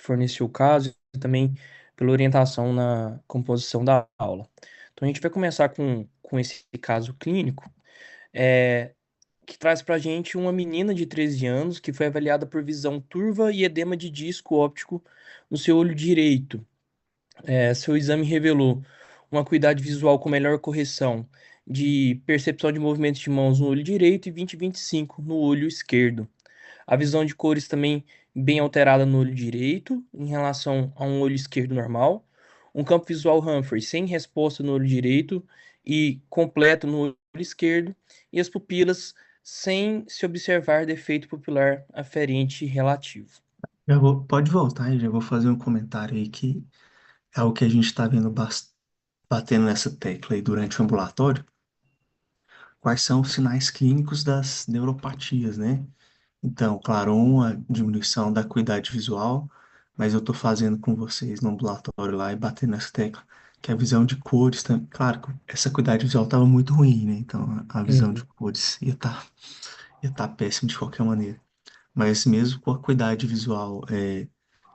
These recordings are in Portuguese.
forneceu o caso e também pela orientação na composição da aula. Então, a gente vai começar com esse caso clínico, é, que traz para a gente uma menina de 13 anos que foi avaliada por visão turva e edema de disco óptico no seu olho direito. Seu exame revelou uma acuidade visual com melhor correção de percepção de movimentos de mãos no olho direito e 20/25 no olho esquerdo. A visão de cores também bem alterada no olho direito em relação a um olho esquerdo normal. Um campo visual Humphrey sem resposta no olho direito e completo no olho esquerdo. E as pupilas sem se observar defeito pupilar aferente relativo. Pode voltar aí, já vou fazer um comentário aí que é o que a gente está vendo batendo nessa tecla aí durante o ambulatório. Quais são os sinais clínicos das neuropatias, né? Então, claro, uma diminuição da acuidade visual, mas eu estou fazendo com vocês no ambulatório lá e batendo nessa tecla, que a visão de cores, claro, que essa acuidade visual estava muito ruim, né? Então, a visão de Uhum. cores ia tá péssima de qualquer maneira. Mas mesmo com a acuidade visual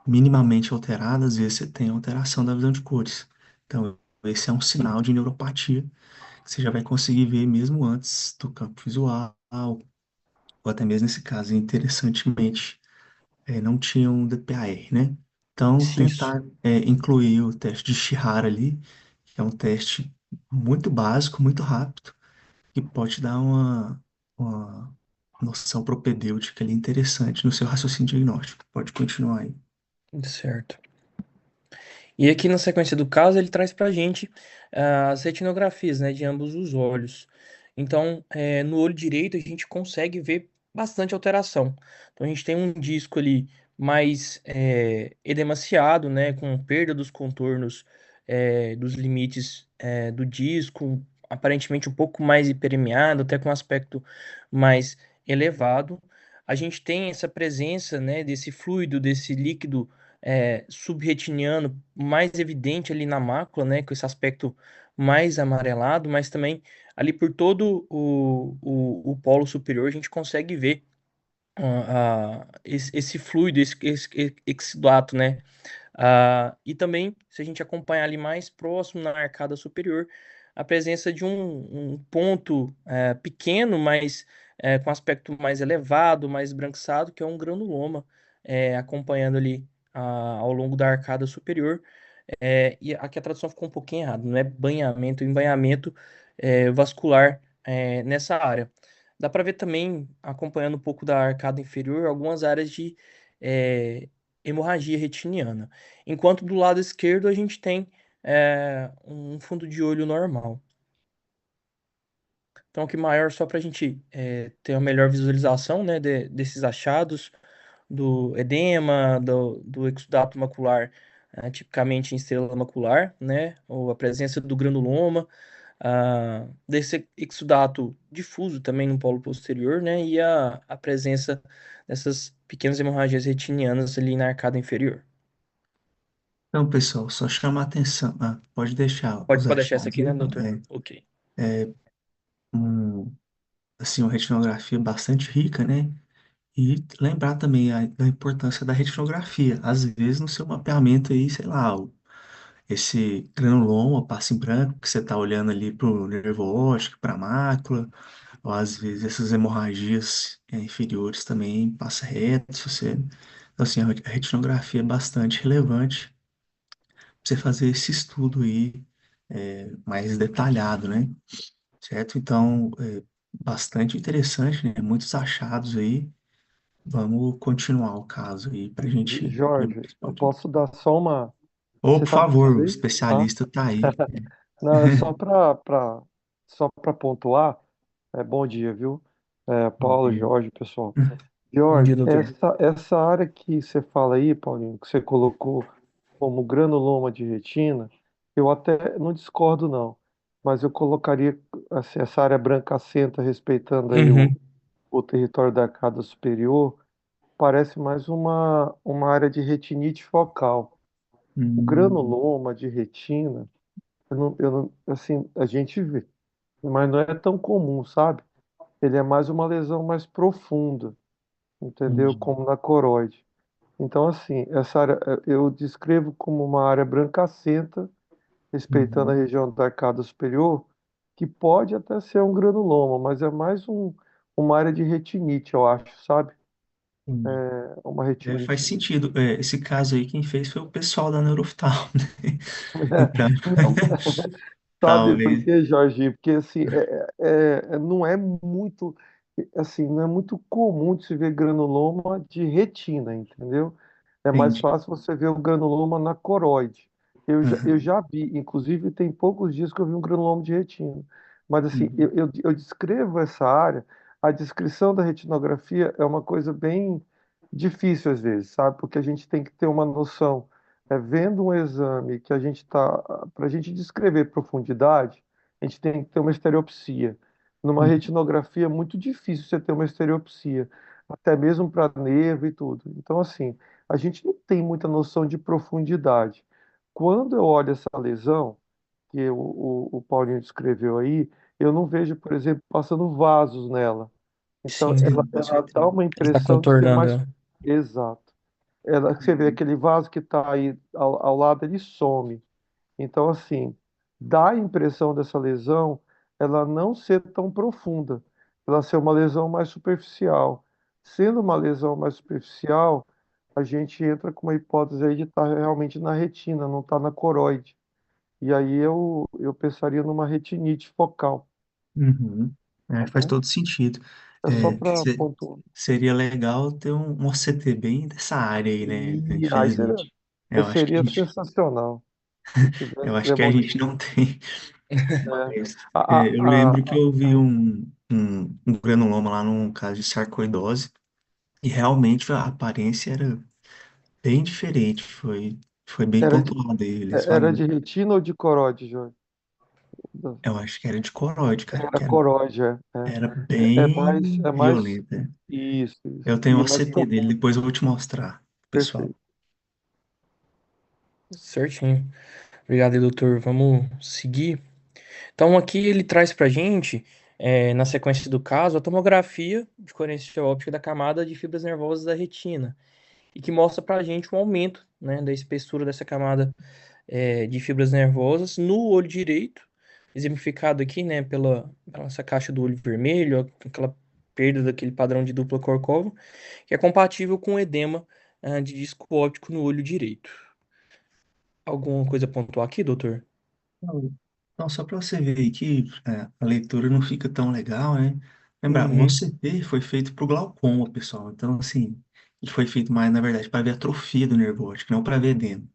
minimamente alterada, às vezes você tem alteração da visão de cores. Então, esse é um sinal de neuropatia que você já vai conseguir ver mesmo antes do campo visual, ou até mesmo nesse caso, interessantemente, não tinha um DPAR, né? Então, Isso. tentar incluir o teste de Shihara ali, que é um teste muito básico, muito rápido, que pode dar uma noção propedêutica ali interessante no seu raciocínio diagnóstico. Pode continuar aí. Certo. E aqui na sequência do caso, ele traz para a gente as retinografias, né, de ambos os olhos. Então, no olho direito, a gente consegue ver bastante alteração. Então, a gente tem um disco ali mais edemaciado, né, com perda dos contornos dos limites do disco, aparentemente um pouco mais hiperemiado, até com um aspecto mais elevado. A gente tem essa presença, né, desse fluido, desse líquido subretiniano mais evidente ali na mácula, né, com esse aspecto mais amarelado, mas também ali por todo o polo superior a gente consegue ver esse fluido, esse exudato, né? E também, se a gente acompanhar ali mais próximo na arcada superior, a presença de um ponto pequeno, mas com aspecto mais elevado, mais esbranquiçado, que é um granuloma, acompanhando ali ao longo da arcada superior. E aqui a tradução ficou um pouquinho errada, não é banhamento, é embainhamento vascular nessa área. Dá para ver também, acompanhando um pouco da arcada inferior, algumas áreas de é, hemorragia retiniana. Enquanto do lado esquerdo a gente tem um fundo de olho normal. Então, aqui maior só para a gente ter uma melhor visualização, né, desses achados do edema, do exudato macular, tipicamente em estrela macular, né, ou a presença do granuloma, desse exudato difuso também no polo posterior, né, e a presença dessas pequenas hemorragias retinianas ali na arcada inferior. Então, pessoal, só chamar atenção. Pode deixar os Pode deixar essa achados aqui, aí. né, doutor? Ok. Um, assim, uma retinografia bastante rica, né? E lembrar também da importância da retinografia. Às vezes, no seu mapeamento aí, sei lá, esse granuloma passa em branco, que você está olhando ali para o nervo óptico, para a mácula, ou às vezes essas hemorragias inferiores também passa reto. Se você... Então, assim, a retinografia é bastante relevante para você fazer esse estudo aí mais detalhado, né? Certo? Então, bastante interessante, né? Muitos achados aí. Vamos continuar o caso aí para a gente ir para o Jorge, eu principal de... posso dar só uma. Ou, Você por está me favor, ouvindo o aí? Tá? especialista está aí. Não, é só para pontuar. Bom dia, viu? Paulo, Entendi. Jorge, pessoal. Bom Jorge, dia, doutor. essa área que você fala aí, Paulinho, que você colocou como granuloma de retina, eu até não discordo, não. Mas eu colocaria assim, essa área brancacenta, respeitando aí o, Uhum. o território da arcada superior, parece mais uma área de retinite focal. O Hum, granuloma de retina, assim, a gente vê, mas não é tão comum, sabe? Ele é mais uma lesão mais profunda, entendeu? entendi. Como na coroide. Então, assim, essa área eu descrevo como uma área brancacenta, respeitando a Uhum. região da arcada superior, que pode até ser um granuloma, mas é mais uma área de retinite, eu acho, sabe? Entendi. É uma É, faz retinite. sentido. É, esse caso aí, quem fez foi o pessoal da Neurofital, né? Então, Não, sabe por talvez. quê, Jorge? Porque assim, não é muito assim, não é muito comum de se ver granuloma de retina, entendeu? É mais Entendi. fácil você ver o granuloma na coroide. Eu Aham. já vi, inclusive tem poucos dias que eu vi um granuloma de retina. Mas assim, Uhum. eu descrevo essa área, a descrição da retinografia é uma coisa bem difícil às vezes, sabe? Porque a gente tem que ter uma noção vendo um exame que a gente está, para a gente descrever profundidade, a gente tem que ter uma estereopsia. Numa Uhum. retinografia é muito difícil você ter uma estereopsia, até mesmo para nervo e tudo. Então, assim, a gente não tem muita noção de profundidade. Quando eu olho essa lesão, que o Paulinho descreveu aí, eu não vejo, por exemplo, passando vasos nela. Então, Sim, ela, Sim, com ela dá certeza. uma ele tá impressão de ser contornando mais ela. exato. Ela, você vê Uhum. aquele vaso que está aí ao lado, ele some. Então, assim, dá a impressão dessa lesão ela não ser tão profunda, ela ser uma lesão mais superficial. Sendo uma lesão mais superficial, a gente entra com uma hipótese aí de estar realmente na retina, não estar na coroide. E aí eu pensaria numa retinite focal, Uhum. É, tá faz bom? todo sentido. É só É, para pontuar. seria legal ter um OCT bem dessa área aí, né? E Infelizmente. aí Eu acho que a seria gente, sensacional se eu tivesse, acho seria que a bom gente demais. não tem. É. Mas, A, eu lembro que a, eu vi um granuloma lá num caso de sarcoidose e realmente a aparência era bem diferente. Foi bem Era pontuado aí. Eles era falaram, de retina ou de coroide, Jorge? eu acho que era de coroide, cara, Era que coroide, era é bem mais, violenta. isso. Eu tenho E o é mais OCT dele, comum, depois eu vou te mostrar, pessoal. perfeito. Certinho. Obrigado, aí, doutor. Vamos seguir. Então, aqui ele traz pra gente, na sequência do caso, a tomografia de coerência óptica da camada de fibras nervosas da retina, e que mostra pra gente um aumento, né, da espessura dessa camada, de fibras nervosas no olho direito, exemplificado aqui, né, pela essa caixa do olho vermelho, aquela perda daquele padrão de dupla Corcova, que é compatível com o edema, de disco óptico no olho direito. Alguma coisa a pontuar aqui, doutor? Não, não, só para você ver aí que a leitura não fica tão legal, né? Lembrar, o Uhum. OCT foi feito para o glaucoma, pessoal. Então, assim, ele foi feito mais, na verdade, para ver atrofia do nervo óptico, não para ver edema,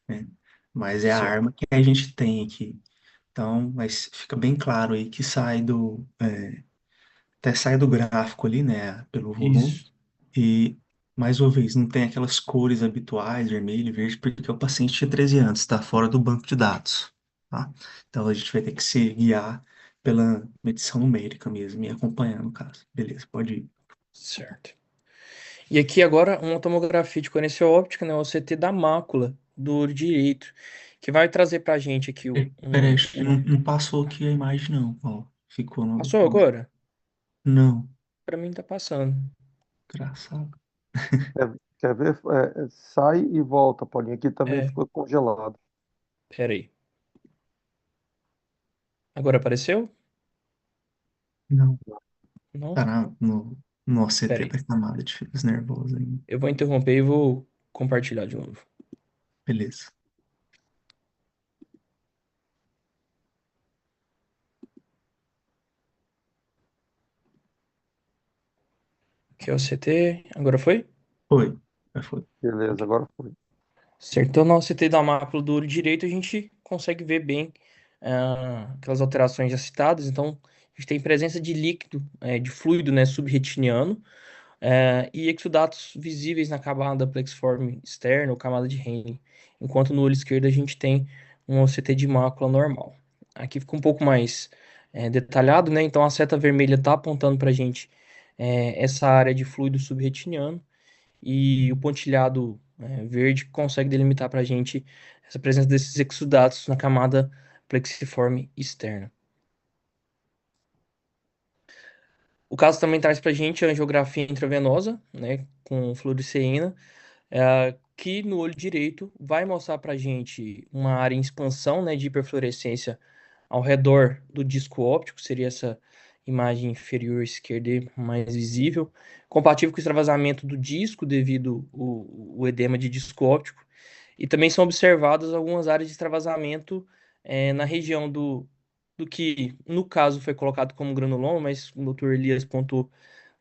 né? Mas é a Certo. arma que a gente tem aqui. Então, mas fica bem claro aí que até sai do gráfico ali, né, pelo volume. Isso. E, mais uma vez, não tem aquelas cores habituais, vermelho e verde, porque o paciente tinha 13 anos, está fora do banco de dados, tá? Então, a gente vai ter que se guiar pela medição numérica mesmo, e acompanhar no caso. Beleza, pode ir. Certo. E aqui agora uma tomografia de coerência óptica, né, o CT da mácula do olho direito, que vai trazer pra gente aqui Peraí, acho que não passou aqui a imagem, não. Ó, ficou no. Passou agora? Não, Pra mim tá passando. engraçado. Quer ver? Sai e volta, Paulinho. Aqui também É, ficou congelado. pera aí. Agora apareceu? Não, Não? tá no Pera OCT aí. da camada de fibras nervosas ainda. Eu vou interromper e vou compartilhar de novo. Beleza. Aqui é o CT. Agora foi? Foi. Já foi. Beleza, Ok. agora foi. Certo. Então, no CT da mácula do olho direito, a gente consegue ver bem, aquelas alterações já citadas. Então, a gente tem presença de líquido, de fluido, né, subretiniano, e exudatos visíveis na camada plexiforme externa ou camada de Henle, enquanto no olho esquerdo a gente tem um OCT de mácula normal. Aqui fica um pouco mais, detalhado, né? Então, a seta vermelha está apontando para a gente, essa área de fluido subretiniano, e o pontilhado, verde consegue delimitar para a gente essa presença desses exudatos na camada plexiforme externa. O caso também traz para a gente a angiografia intravenosa, né, com fluoresceína, que no olho direito vai mostrar para a gente uma área em expansão, né, de hiperfluorescência ao redor do disco óptico, seria essa imagem inferior esquerda mais visível, compatível com o extravasamento do disco devido ao edema de disco óptico, e também são observadas algumas áreas de extravasamento na região do que, no caso, foi colocado como granuloma, mas o Dr. Elias pontuou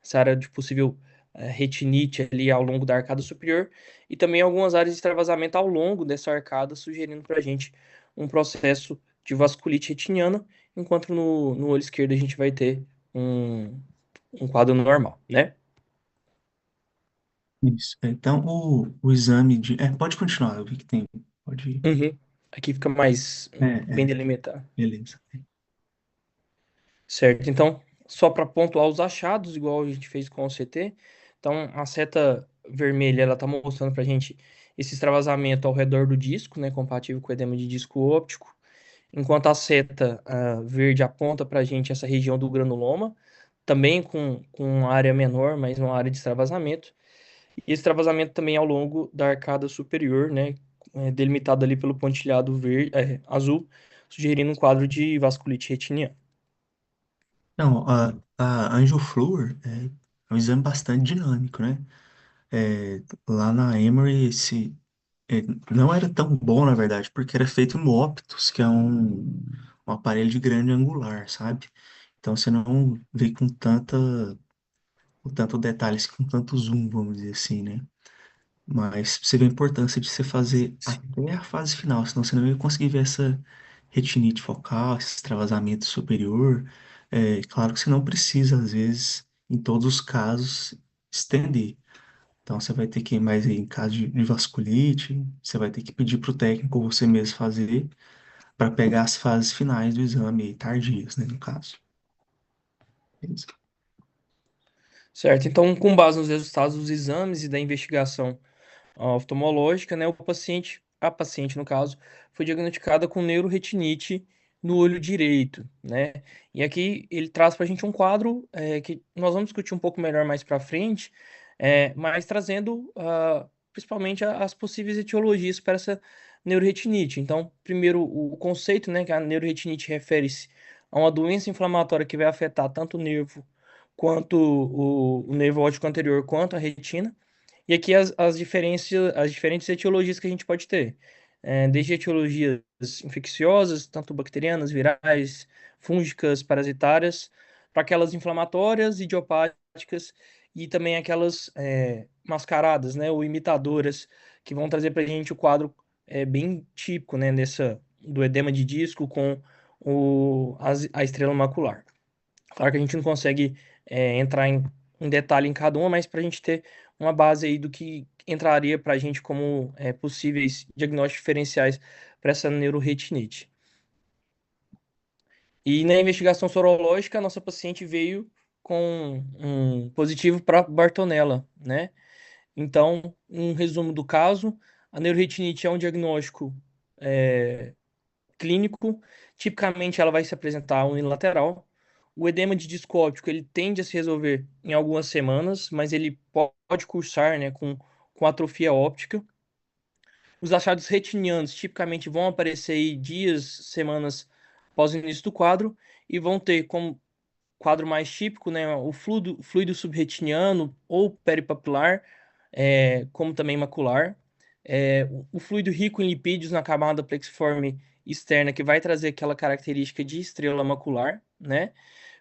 essa área de possível retinite ali ao longo da arcada superior, e também algumas áreas de extravasamento ao longo dessa arcada, sugerindo para a gente um processo de vasculite retiniana, enquanto no olho esquerdo a gente vai ter um, um quadro normal, né? Isso. Então, o exame de. Pode continuar, eu vi que tem. Pode ir. Uhum. Aqui fica mais É, bem é, delimitado. beleza. Certo, então, só para pontuar os achados, igual a gente fez com o CT, então a seta vermelha ela está mostrando para a gente esse extravasamento ao redor do disco, né, compatível com o edema de disco óptico, enquanto a seta verde aponta para a gente essa região do granuloma, também com área menor, mas uma área de extravasamento, e esse extravasamento também ao longo da arcada superior, né, delimitado ali pelo pontilhado verde, azul, sugerindo um quadro de vasculite retiniana. Não, a Angiofluor é um exame bastante dinâmico, né? Lá na Emory, é, não era tão bom, na verdade, porque era feito no Optus, que é um aparelho de grande angular, sabe? Então você não vê com tanto detalhes, com tanto zoom, vamos dizer assim, né? Mas você vê a importância de você fazer até a fase final, senão você não ia conseguir ver essa retinite focal, esse extravasamento superior. Claro que você não precisa, às vezes, em todos os casos, estender. Então você vai ter que, mais em caso de vasculite, você vai ter que pedir para o técnico ou você mesmo fazer para pegar as fases finais do exame, tardias, né, no caso. Beleza? Certo, então, com base nos resultados dos exames e da investigação oftalmológica, né, a paciente, no caso, foi diagnosticada com neuroretinite no olho direito, né? E aqui ele traz para a gente um quadro que nós vamos discutir um pouco melhor mais para frente, mas trazendo principalmente as possíveis etiologias para essa neuroretinite. Então, primeiro, o conceito, né, que a neuroretinite refere-se a uma doença inflamatória que vai afetar tanto o nervo quanto o nervo óptico anterior, quanto a retina. E aqui as diferentes etiologias que a gente pode ter. Desde etiologias infecciosas, tanto bacterianas, virais, fúngicas, parasitárias, para aquelas inflamatórias, idiopáticas e também aquelas mascaradas, né, ou imitadoras, que vão trazer para a gente o quadro bem típico, né, do edema de disco com a estrela macular. Claro que a gente não consegue entrar em detalhe em cada uma, mas para a gente ter uma base aí do que entraria para a gente como possíveis diagnósticos diferenciais para essa neuroretinite. E na investigação sorológica, a nossa paciente veio com um positivo para Bartonella, né? Então, um resumo do caso, a neuroretinite é um diagnóstico é, clínico, tipicamente ela vai se apresentar unilateral. O edema de disco óptico ele tende a se resolver em algumas semanas, mas ele pode cursar, né, com atrofia óptica. Os achados retinianos tipicamente vão aparecer aí dias, semanas após o início do quadro e vão ter como quadro mais típico, né, o fluido subretiniano ou peripapilar, como também macular. O fluido rico em lipídios na camada plexiforme externa, que vai trazer aquela característica de estrela macular, né?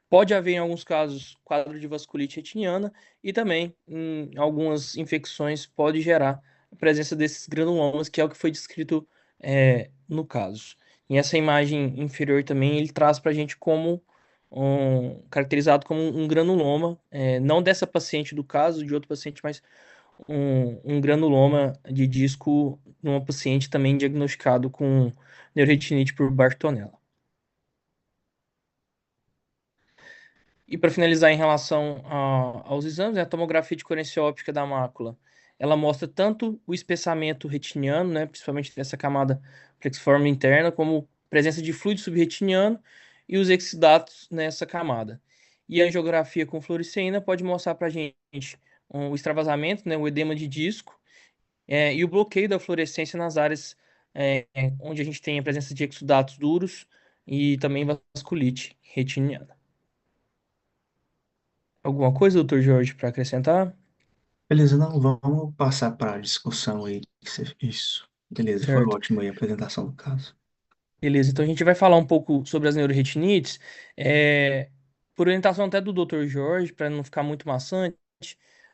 Pode haver, em alguns casos, quadro de vasculite retiniana e também, em algumas infecções, pode gerar a presença desses granulomas, que é o que foi descrito no caso. E essa imagem inferior também, ele traz para a gente como caracterizado como um granuloma, não dessa paciente do caso, de outro paciente, mas um granuloma de disco numa paciente também diagnosticado com neuroretinite por Bartonella. E para finalizar, em relação aos exames, né, a tomografia de coerência óptica da mácula, ela mostra tanto o espessamento retiniano, né, principalmente nessa camada plexiforme interna, como presença de fluido subretiniano e os exudatos nessa camada. E a angiografia com fluoresceína pode mostrar para a gente o extravasamento, né, o edema de disco, e o bloqueio da fluorescência nas áreas onde a gente tem a presença de exudatos duros e também vasculite retiniana. Alguma coisa, doutor Jorge, para acrescentar? Beleza, não, vamos passar para a discussão aí. Isso. Beleza, foi Certo. ótimo aí a apresentação do caso. Beleza, então a gente vai falar um pouco sobre as neuroretinites, é, por orientação até do Dr. Jorge, para não ficar muito maçante,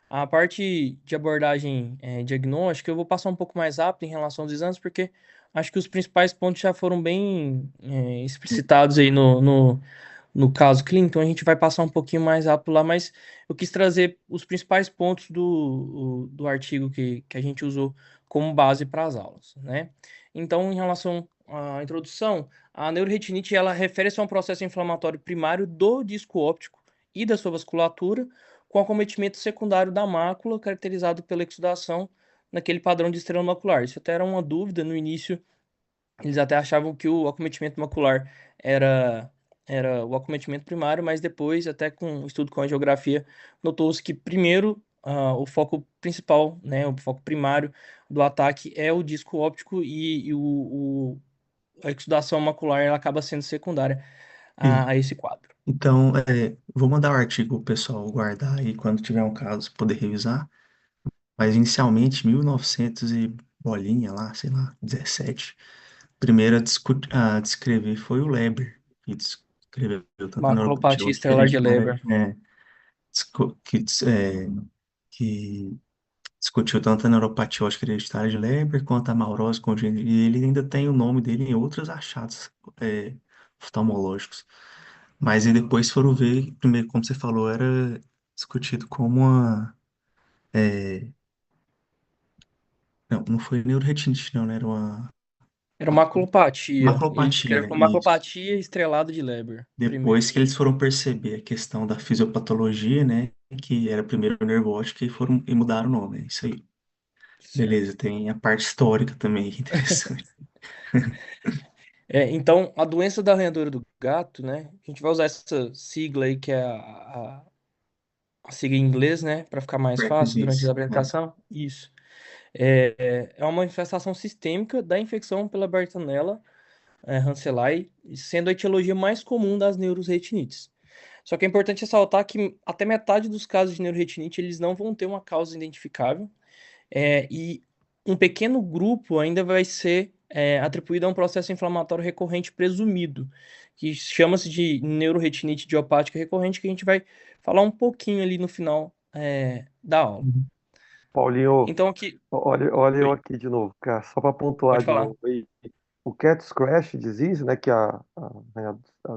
a parte de abordagem diagnóstica eu vou passar um pouco mais rápido em relação aos exames, porque acho que os principais pontos já foram bem explicitados aí no caso clínico, então a gente vai passar um pouquinho mais rápido lá, mas eu quis trazer os principais pontos do artigo que a gente usou como base para as aulas, né? Então, em relação à introdução, a neuroretinite ela refere-se a um processo inflamatório primário do disco óptico e da sua vasculatura, com acometimento secundário da mácula, caracterizado pela exudação naquele padrão de estrela macular. Isso até era uma dúvida no início, eles até achavam que o acometimento macular era, era o acometimento primário, mas depois, até com o estudo com a geografia, notou-se que primeiro o foco principal, né, o foco primário do ataque é o disco óptico a exudação macular ela acaba sendo secundária E, a esse quadro. então, vou mandar o artigo o pessoal guardar aí quando tiver um caso poder revisar. Mas inicialmente, 1900 e bolinha lá, sei lá, 17. Primeiro a descrever foi o Leber, que descreveu tanto a Maculopatia neuropatia estelar de hereditária, Leber. discu- que, dis- é, que discutiu tanto a neuropatia hereditária de Leber quanto a maurose congênita. E ele ainda tem o nome dele em outros achados oftalmológicos. Mas e depois foram ver, primeiro, como você falou, era discutido como uma. é, não, não foi neuroretinite, não, né? Era uma Era maculopatia. Ele macropatia, descreve né? como Isso. maculopatia estrelada de Leber, Depois primeiro. que eles foram perceber a questão da fisiopatologia, né? Que era primeiro o nervo óptico e foram e mudaram o nome. É isso aí. Certo. Beleza, tem a parte histórica também, que é interessante. Então, a doença da arranhadora do gato, né? A gente vai usar essa sigla aí, que é a sigla em inglês, né? Para ficar mais fácil durante a Isso, né? apresentação. Isso. É uma manifestação sistêmica da infecção pela Bartonella Hansellae, sendo a etiologia mais comum das neuroretinites. Só que é importante ressaltar que até metade dos casos de neuroretinite eles não vão ter uma causa identificável, e um pequeno grupo ainda vai ser atribuído a um processo inflamatório recorrente presumido, que chama-se de neuroretinite idiopática recorrente, que a gente vai falar um pouquinho ali no final da aula. Uhum. Paulinho, Então aqui, olha eu oi, aqui de novo, cara, só para pontuar pode de falar. novo aí. O Cat Scratch Disease, né, que é a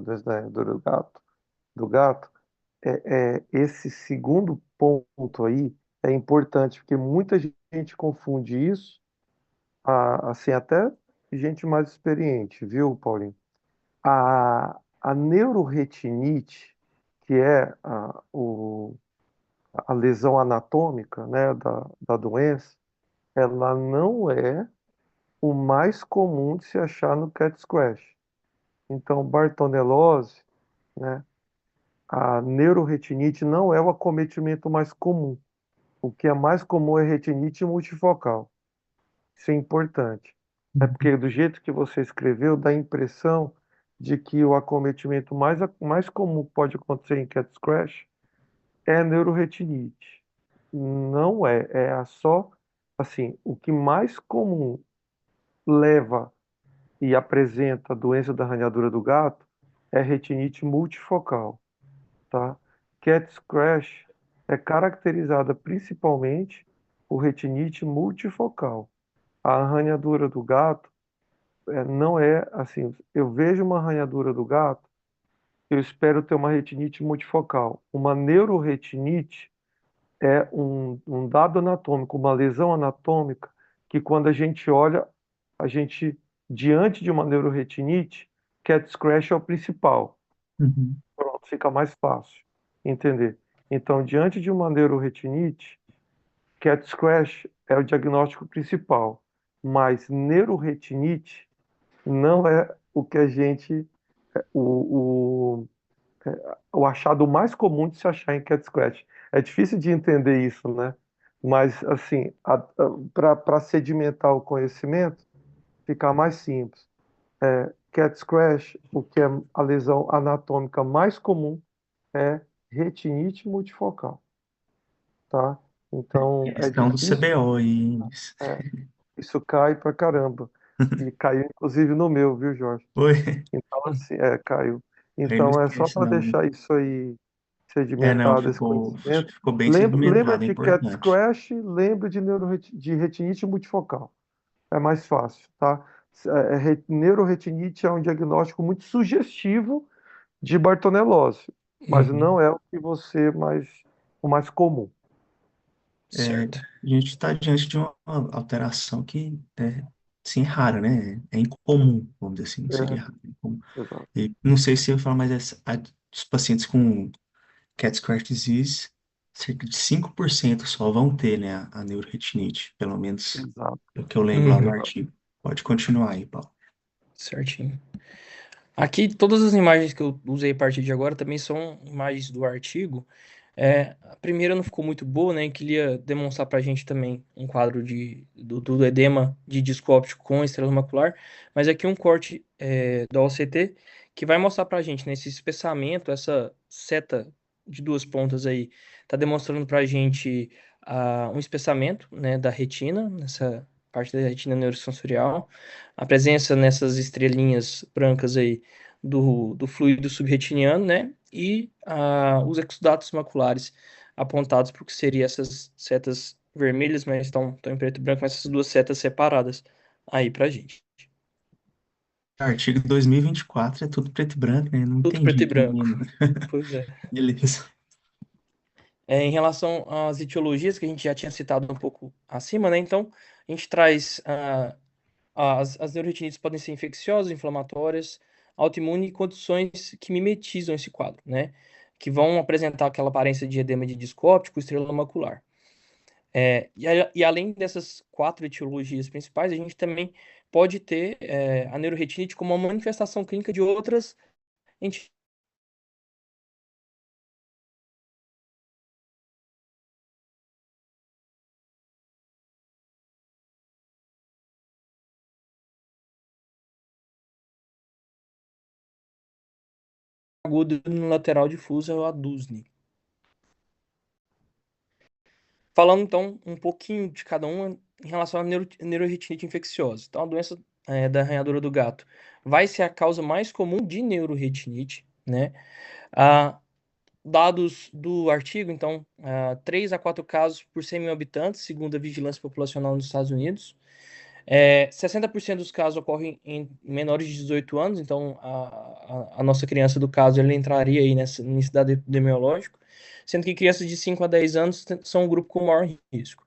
doença da arranhadura do gato, esse segundo ponto aí é importante, porque muita gente confunde isso, assim, até gente mais experiente, viu, Paulinho? A neuroretinite, que é a lesão anatômica, né, da doença, ela não é o mais comum de se achar no cat scratch. Então, bartonelose, né, a neuroretinite não é o acometimento mais comum. O que é mais comum é retinite multifocal. Isso é importante. É porque do jeito que você escreveu, dá a impressão de que o acometimento mais comum que pode acontecer em cat scratch é neuroretinite. Não é, só assim, o que mais comum leva e apresenta a doença da arranhadura do gato é retinite multifocal, tá? Cat scratch é caracterizada principalmente por retinite multifocal. A arranhadura do gato não é assim, eu vejo uma arranhadura do gato, eu espero ter uma retinite multifocal. Uma neuroretinite é um dado anatômico, uma lesão anatômica, que quando a gente olha, a gente, diante de uma neuroretinite, cat scratch é o principal. Uhum. Pronto, fica mais fácil entender. Então, diante de uma neuroretinite, cat scratch é o diagnóstico principal, mas neuroretinite não é o que a gente, o, o achado mais comum de se achar em cat scratch. É difícil de entender isso, né? Mas, assim, para sedimentar o conhecimento, ficar mais simples. Cat scratch, o que é a lesão anatômica mais comum, é retinite multifocal, tá? Então, é Questão do difícil, CBO aí. é, isso cai pra caramba. E caiu, inclusive, no meu, viu, Jorge? Oi, Então, assim, caiu. aí não Então, é só esquece para não. deixar isso aí É, não, sedimentado, esse acho conhecimento. que ficou bem Lembra sedimentado, é de cat importante. scratch, lembra de retinite multifocal. É mais fácil, tá? Neuroretinite é um diagnóstico muito sugestivo de Bartonellose, mas Uhum, não é o mais comum. É, certo. a gente está diante de uma alteração que é, sim, é rara, né? É incomum, vamos dizer assim, não seria É, raro. É incomum. exato. E não sei se eu falar, mas os pacientes com Cat Scratch Disease, cerca de 5% só vão ter, né, a neuroretinite, pelo menos Exato. o que eu lembro lá do Uhum, artigo. Pode continuar aí, Paulo. certinho. Aqui, todas as imagens que eu usei a partir de agora também são imagens do artigo. A primeira não ficou muito boa, né? Eu queria demonstrar para a gente também um quadro do edema de disco óptico com estrela macular, mas aqui um corte do OCT que vai mostrar para a gente, nesse espessamento, essa seta de duas pontas aí, tá demonstrando para a gente um espessamento, né, da retina, nessa parte da retina neurosensorial, a presença nessas estrelinhas brancas aí do fluido subretiniano, né? E os exudatos maculares apontados para o que seriam essas setas vermelhas, mas estão em preto e branco, mas essas duas setas separadas aí pra gente. Artigo 2024 é tudo preto e branco, né? Não Tudo preto entendi e branco. também, né? Pois é. Beleza. Em relação às etiologias, que a gente já tinha citado um pouco acima, né? Então, a gente traz as neuroretinites podem ser infecciosas, inflamatórias, autoimunes e condições que mimetizam esse quadro, né? Que vão apresentar aquela aparência de edema de disco óptico, estrela macular. E além dessas quatro etiologias principais, a gente também pode ter a neuroretinite como uma manifestação clínica de outras entidades agudas no lateral difusa ou a DUSNE. Falando então um pouquinho de cada uma em relação à neuroretinite infecciosa. Então, a doença da arranhadora do gato vai ser a causa mais comum de neuroretinite, né? Ah, dados do artigo, então, 3 a 4 casos por 100 mil habitantes, segundo a Vigilância Populacional nos Estados Unidos. 60% dos casos ocorrem em menores de 18 anos, então a nossa criança do caso ele entraria aí nesse dado epidemiológico, sendo que crianças de 5 a 10 anos são o grupo com maior risco.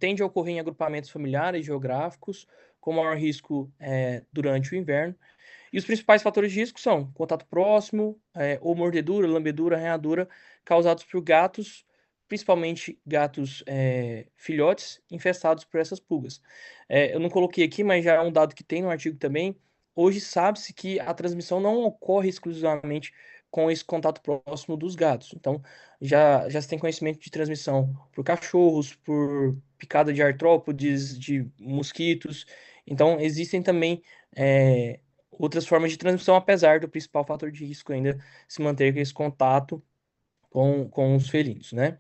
Tende a ocorrer em agrupamentos familiares geográficos, com maior risco durante o inverno, e os principais fatores de risco são contato próximo, ou mordedura, lambedura, arranhadura, causados por gatos, principalmente gatos filhotes, infestados por essas pulgas. Eu não coloquei aqui, mas já é um dado que tem no artigo também. Hoje sabe-se que a transmissão não ocorre exclusivamente com esse contato próximo dos gatos. Então, já se tem conhecimento de transmissão por cachorros, por picada de artrópodes, de mosquitos. Então, existem também outras formas de transmissão, apesar do principal fator de risco ainda se manter com esse contato com os felinos, né?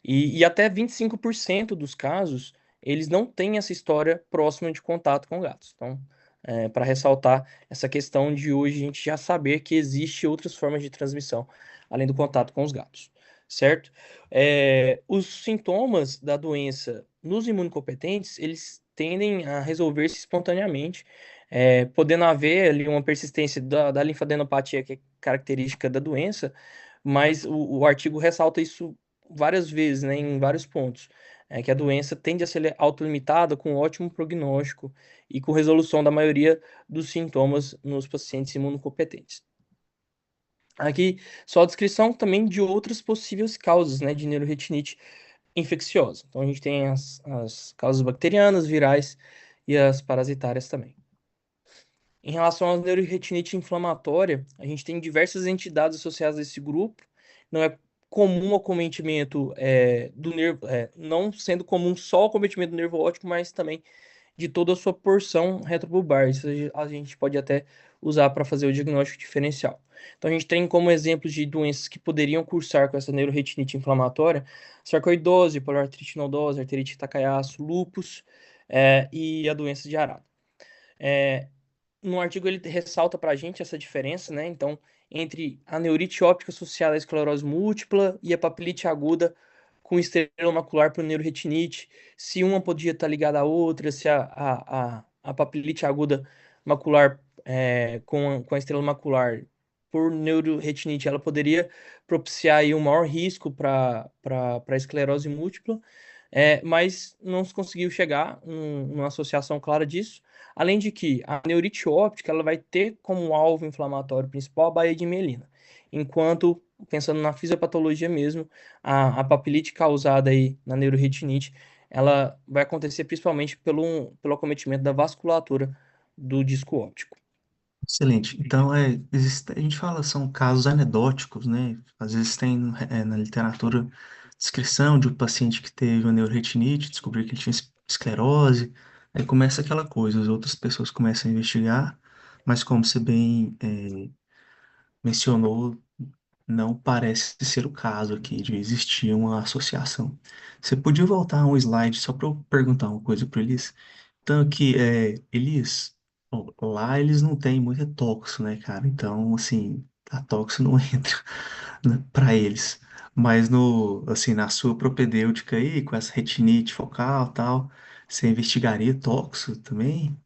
E até 25% dos casos, eles não têm essa história próxima de contato com gatos. Então, para ressaltar essa questão de hoje a gente já saber que existe outras formas de transmissão, além do contato com os gatos, certo? Os sintomas da doença nos imunocompetentes, eles tendem a resolver-se espontaneamente, podendo haver ali uma persistência da linfadenopatia, que é característica da doença, mas o artigo ressalta isso várias vezes, né, em vários pontos, que a doença tende a ser autolimitada com ótimo prognóstico e com resolução da maioria dos sintomas nos pacientes imunocompetentes. Aqui, só a descrição também de outras possíveis causas, né, de neuroretinite infecciosa. Então, a gente tem as causas bacterianas, virais e as parasitárias também. Em relação à neuroretinite inflamatória, a gente tem diversas entidades associadas a esse grupo. Não é comum acometimento do nervo, não sendo comum só o acometimento do nervo óptico, mas também de toda a sua porção retrobulbar. Isso a gente pode até usar para fazer o diagnóstico diferencial. Então a gente tem como exemplos de doenças que poderiam cursar com essa neuroretinite inflamatória, sarcoidose, poliartrite nodosa, arterite Takayama, lúpus, e a doença de Arada. No artigo ele ressalta para a gente essa diferença, né? Então, entre a neurite óptica associada à esclerose múltipla e a papilite aguda com estrela macular por neuroretinite, se uma podia estar ligada à outra, se a papilite aguda macular com a estrela macular por neuroretinite, ela poderia propiciar aí um maior risco para esclerose múltipla, mas não se conseguiu chegar numa associação clara disso. Além de que a neurite óptica ela vai ter como alvo inflamatório principal a baía de mielina, enquanto, pensando na fisiopatologia mesmo, a papilite causada aí na neuroretinite, ela vai acontecer principalmente pelo acometimento da vasculatura do disco óptico. Excelente. Então, a gente fala, são casos anedóticos, né? Às vezes tem na literatura descrição de um paciente que teve uma neuroretinite, descobriu que ele tinha esclerose, aí começa aquela coisa, as outras pessoas começam a investigar, mas como você bem mencionou, não parece ser o caso aqui de existir uma associação. Você podia voltar um slide só para eu perguntar uma coisa para eles? Então, aqui, eles, bom, lá eles não têm muito tóxico, né, cara? Então, assim, a tóxico não entra, né, para eles. Mas assim, na sua propedêutica aí, com essa retinite focal e tal, você investigaria tóxico também?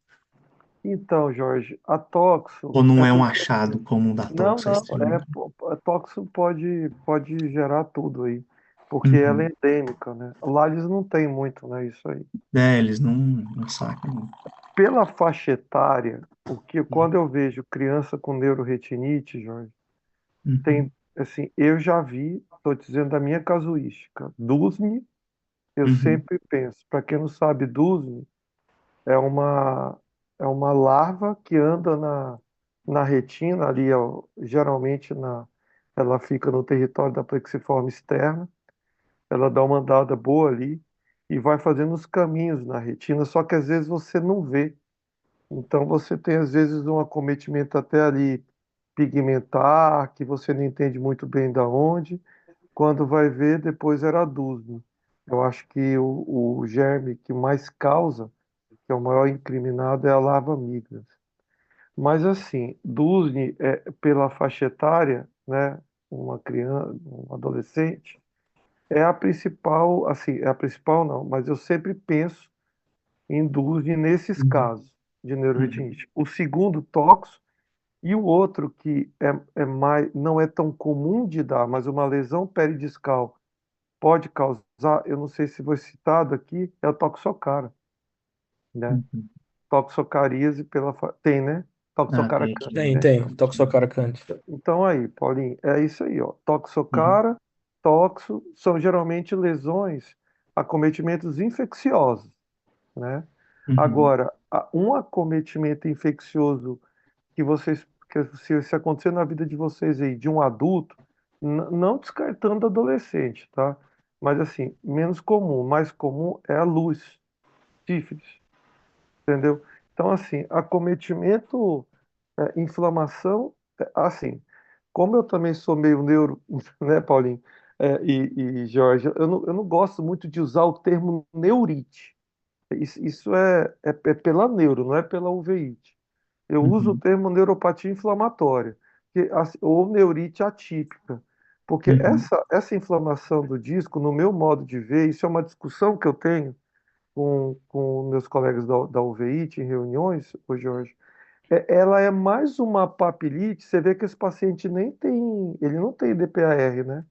Então, Jorge, a toxo Ou não é é um porque achado comum da não, tóxico, a não, estrela? a toxo pode gerar tudo aí, porque ela é Uhum. endêmica, né? Lá eles não tem muito, né, isso aí. Eles não sacam, não. Pela faixa etária, o que quando eu vejo criança com neuroretinite, Jorge, tem, Uhum. assim, eu já vi, estou dizendo da minha casuística, DUSM, eu Uhum. sempre penso, para quem não sabe, DUSM é é uma larva que anda na retina, ali, ó, geralmente ela fica no território da plexiforme externa, ela dá uma andada boa ali e vai fazendo os caminhos na retina, só que às vezes você não vê. Então você tem às vezes um acometimento até ali pigmentar, que você não entende muito bem da onde. Quando vai ver, depois era adusto. Eu acho que o germe que mais causa, que é o maior incriminado, é a larva migras. Mas assim, DUSN pela faixa etária, né, uma criança, um adolescente, é a principal, assim, é a principal não, mas eu sempre penso em DUSN nesses Uhum. casos de Uhum. neuroretinite. O segundo, toxo, e o outro que é mais, não é tão comum de dar, mas uma lesão peridiscal pode causar, eu não sei se foi citado aqui, é o toxocara, né? Uhum. Toxocaríase tem, né? Ah, Toxocara tem aqui, candi, Tem, né? tem, Toxocara candi. Então aí, Paulinho, é isso aí, ó. Uhum. Toxocara, toxo, são geralmente lesões, acometimentos infecciosos, né? Uhum. Agora, um acometimento infeccioso que vocês, que se acontecer na vida de vocês aí, de um adulto, não descartando adolescente, tá? Mas assim, menos comum, mais comum é a luz, sífilis, entendeu? Então, assim, acometimento, inflamação, assim, como eu também sou meio neuro, né, Paulinho, e Jorge, eu não gosto muito de usar o termo neurite. Isso é pela neuro, não é pela uveíte. Eu uso o Uhum. termo neuropatia inflamatória, ou neurite atípica, porque Uhum. essa inflamação do disco, no meu modo de ver, isso é uma discussão que eu tenho com meus colegas da uveíte em reuniões, ô Jorge, ela é mais uma papilite, você vê que esse paciente nem tem, ele não tem DPAR, né?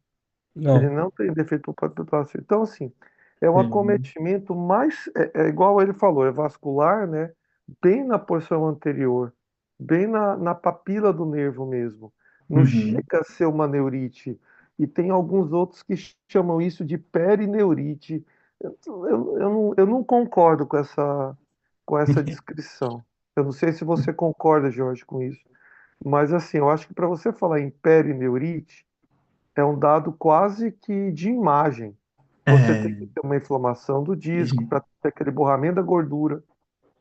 Ele Não, não tem defeito palpável. Então, assim, é um Uhum. acometimento mais, é igual ele falou, é vascular, né? Bem na porção anterior, bem na papila do nervo mesmo. Não Uhum. chega a ser uma neurite. E tem alguns outros que chamam isso de perineurite. Eu não concordo com essa descrição. Eu não sei se você concorda, Jorge, com isso. Mas, assim, eu acho que para você falar em perineurite, é um dado quase que de imagem. Você tem que É, ter uma inflamação do e, disco para ter aquele borramento da gordura.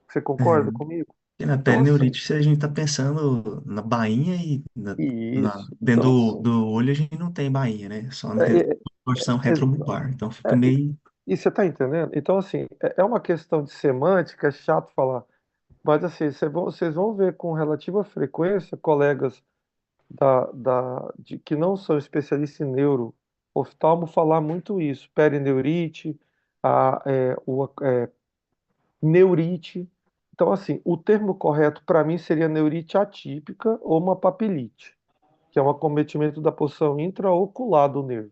Você é, concorda comigo? e na Então, assim, perineurite, a gente tá pensando na bainha e isso. dentro Então, assim, do olho a gente não tem bainha, né? Só na é, é, porção retrobulbar. Então fica é, meio. e você está entendendo? Então, assim, é uma questão de semântica, é chato falar. Mas, assim, vocês vão ver com relativa frequência colegas que não são especialistas em neuro, oftalmo, falar muito isso. Perineurite, neurite. Então, assim, o termo correto para mim seria neurite atípica ou uma papilite, que é um acometimento da porção intraocular do nervo,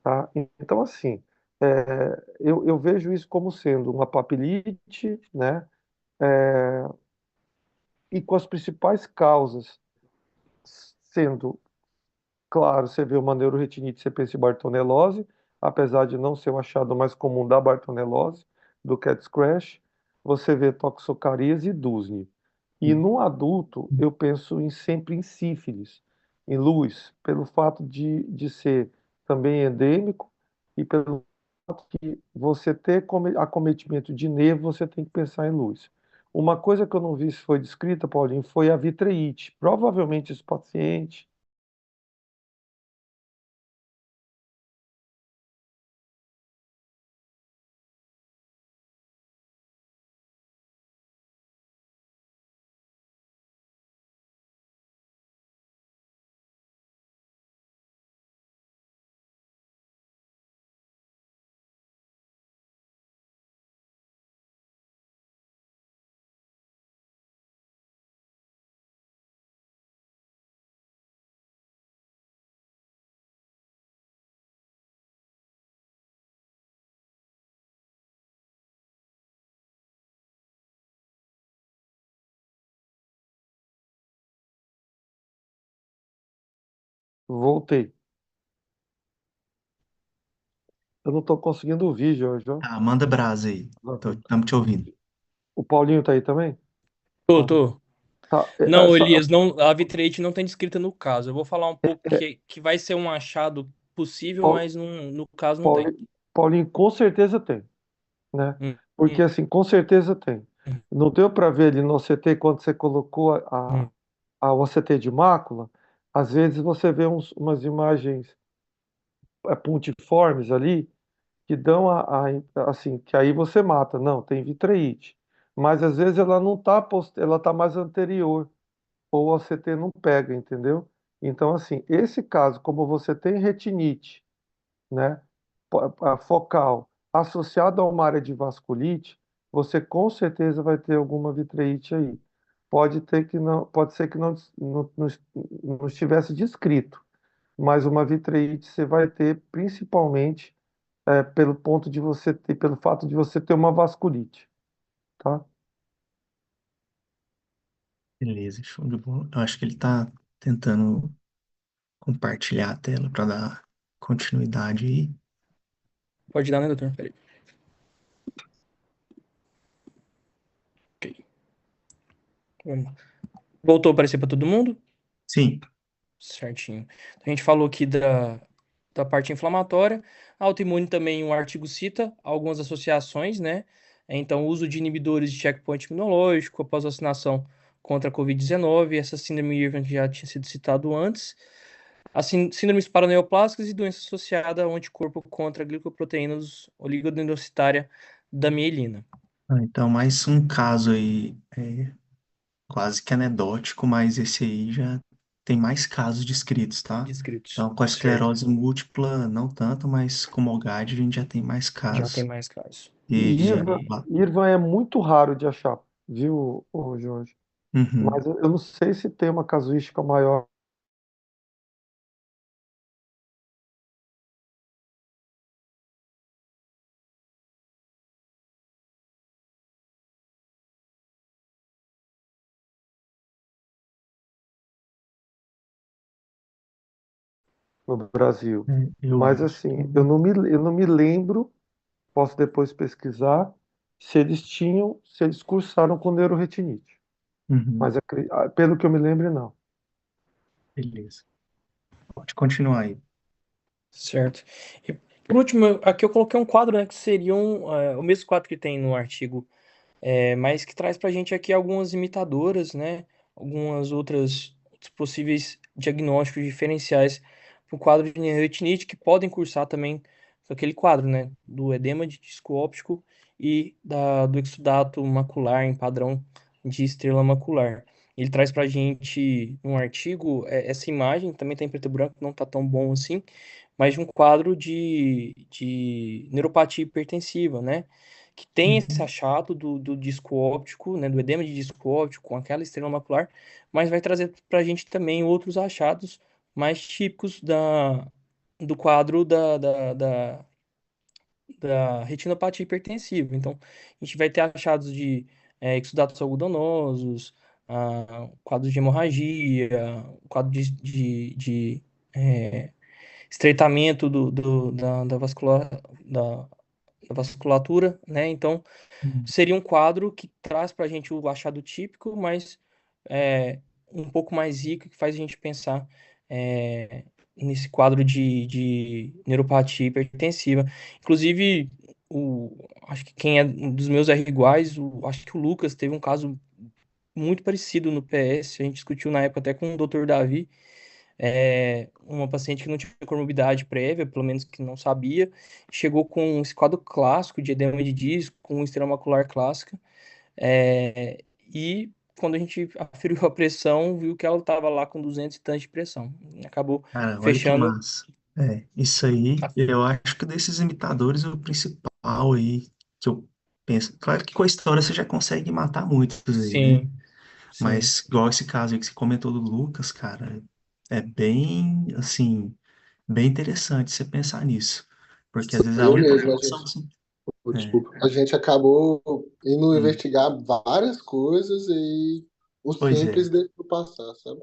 tá? Então, assim, eu vejo isso como sendo uma papilite, né? E com as principais causas sendo, claro, você vê uma neuroretinite, você pensa em bartonelose, apesar de não ser o achado mais comum da bartonelose, do cat scratch, você vê toxocarias e Dusne. E no adulto, eu penso sempre em sífilis, em luz, pelo fato de ser também endêmico e pelo que você ter acometimento de nervo, você tem que pensar em luz. Uma coisa que eu não vi se foi descrita, Paulinho, foi a vitreite. Provavelmente esse paciente. Voltei. Eu não estou conseguindo ouvir, Jorge. Ó. Ah, manda brasa aí. Estamos te ouvindo. O Paulinho tá aí também? Tô, Ó, tô. tá. Não, Elias, não, a vitreite não tem descrita no caso. Eu vou falar um pouco É, que vai ser um achado possível, Paul- mas no caso não tem. Paulinho, Paulinho, com certeza tem, né? Hum, Porque hum, assim, com certeza tem. hum, Não deu para ver ali no OCT quando você colocou hum. a OCT de mácula? Às vezes você vê umas imagens puntiformes ali que dão assim, que aí você mata. Não, tem vitreite. Mas às vezes ela não tá, ela tá mais anterior. Ou a CT não pega, entendeu? Então, assim, esse caso, como você tem retinite, né, a focal associada a uma área de vasculite, você com certeza vai ter alguma vitreite aí. Pode ter que não, pode ser que não estivesse descrito, mas uma vitreite você vai ter principalmente pelo ponto de você ter, pelo fato de você ter uma vasculite, tá? Beleza, show de bola. Eu acho que ele tá tentando compartilhar a tela para dar continuidade aí. Pode dar, né, doutor? Peraí. Ok. Vamos lá. Voltou a aparecer para todo mundo? Sim. Certinho. A gente falou aqui da parte inflamatória. A autoimune também, o artigo cita algumas associações, né? Então, o uso de inibidores de checkpoint imunológico após vacinação contra a Covid-19, essa síndrome Irving que já tinha sido citado antes. As síndromes paraneoplásicas e doença associada ao anticorpo contra a glicoproteínas oligodendrocitária da mielina. Ah, então, mais um caso aí, quase que anedótico, mas esse aí já tem mais casos descritos, tá? Descritos. Então, com a Certo. esclerose múltipla, não tanto, mas com MOGAD a gente já tem mais Já tem casos. mais casos. E E, IRVA é muito raro de achar, viu, ô Jorge? uhum. Mas eu não sei se tem uma casuística maior no Brasil. Eu Mas acho. assim, eu não me lembro, posso depois pesquisar, se eles cursaram com neuroretinite. Uhum. Mas pelo que eu me lembro, não. Beleza. Pode continuar aí. Certo. E por último, aqui eu coloquei um quadro, né, que seriam o mesmo quadro que tem no artigo, mas que traz para a gente aqui algumas imitadoras, né, algumas outros possíveis diagnósticos diferenciais para o quadro de neuroretinite que podem cursar também com aquele quadro, né, do edema de disco óptico e do exudato macular em padrão de estrela macular. Ele traz para a gente um artigo, essa imagem também está em preto e branco, não está tão bom assim, mas de um quadro de neuropatia hipertensiva, né? Que tem esse Uhum. achado do disco óptico, né? Do edema de disco óptico com aquela estrela macular, mas vai trazer para a gente também outros achados mais típicos do quadro da retinopatia hipertensiva. Então, a gente vai ter achados de exudatos algodonosos, quadros de hemorragia, quadro de eh, estreitamento da vasculatura, né? Então, Uhum. seria um quadro que traz para a gente o achado típico, mas um pouco mais rico, que faz a gente pensar nesse quadro de neuropatia hipertensiva. Inclusive, acho que quem é um dos meus R iguais, acho que o Lucas teve um caso muito parecido no PS, a gente discutiu na época até com o Dr. Davi, uma paciente que não tinha comorbidade prévia, pelo menos que não sabia, chegou com esse quadro clássico de edema de disco, com estrela macular clássica, é, e quando a gente aferiu a pressão, viu que ela estava lá com 200 e tantos de pressão. Acabou Cara, olha que fechando massa. Isso aí, a... eu acho que desses imitadores, o principal aí que eu penso. Claro que com a história você já consegue matar muitos aí, né? Sim, sim. Mas, igual esse caso aí que você comentou do Lucas, cara, é bem, assim, bem interessante você pensar nisso. Porque às vezes a Foi única mesmo, a função, gente, assim, é, desculpa, a gente acabou indo hum, investigar várias coisas e o pois é. simples deixou passar, sabe?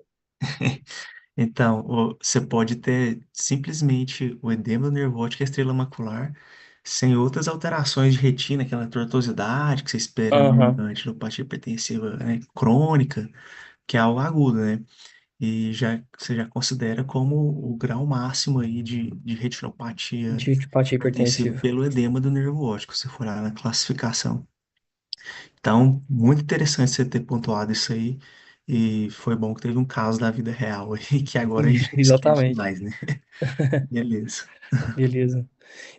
Então, você pode ter simplesmente o edema do nervo óptico e a estrela macular, sem outras alterações de retina, aquela tortuosidade que você espera numa Aham, retinopatia hipertensiva, né, crônica, que é algo agudo, né? E você já considera como o grau máximo aí de retinopatia de empatia hipertensiva hipertensiva. pelo edema do nervo óptico, se for lá na classificação. Então, muito interessante você ter pontuado isso aí. E foi bom que teve um caso da vida real aí, que agora a gente não esquece Exatamente. mais, né? Beleza. Beleza.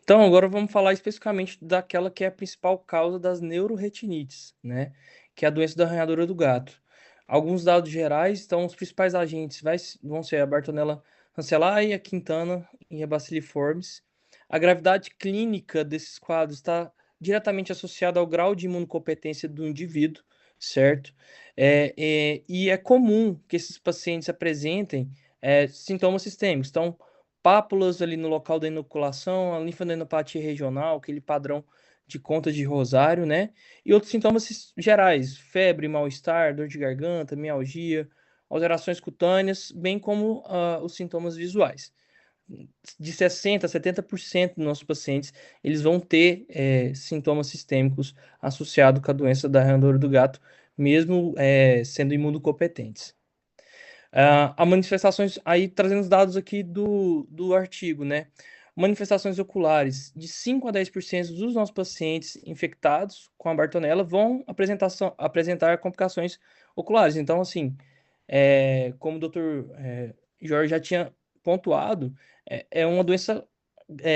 Então, agora vamos falar especificamente daquela que é a principal causa das neuroretinites, né? Que é a doença da arranhadora do gato. Alguns dados gerais, então, os principais agentes vão ser a Bartonella rancellai, a Quintana e a Bacilliformes. A gravidade clínica desses quadros está diretamente associada ao grau de imunocompetência do indivíduo, certo? E é comum que esses pacientes apresentem sintomas sistêmicos. Então, pápulas ali no local da inoculação, a linfadenopatía regional, aquele padrão de conta de rosário, né? E outros sintomas gerais, febre, mal-estar, dor de garganta, mialgia, alterações cutâneas, bem como os sintomas visuais. De 60% a 70% dos nossos pacientes, eles vão ter sintomas sistêmicos associados com a doença da arranhadora do gato, mesmo sendo imunocompetentes. Há manifestações, aí trazendo os dados aqui do artigo, né? Manifestações oculares, de 5 a 10% dos nossos pacientes infectados com a Bartonella vão apresentar complicações oculares. Então, assim, como o doutor Jorge já tinha pontuado, é uma doença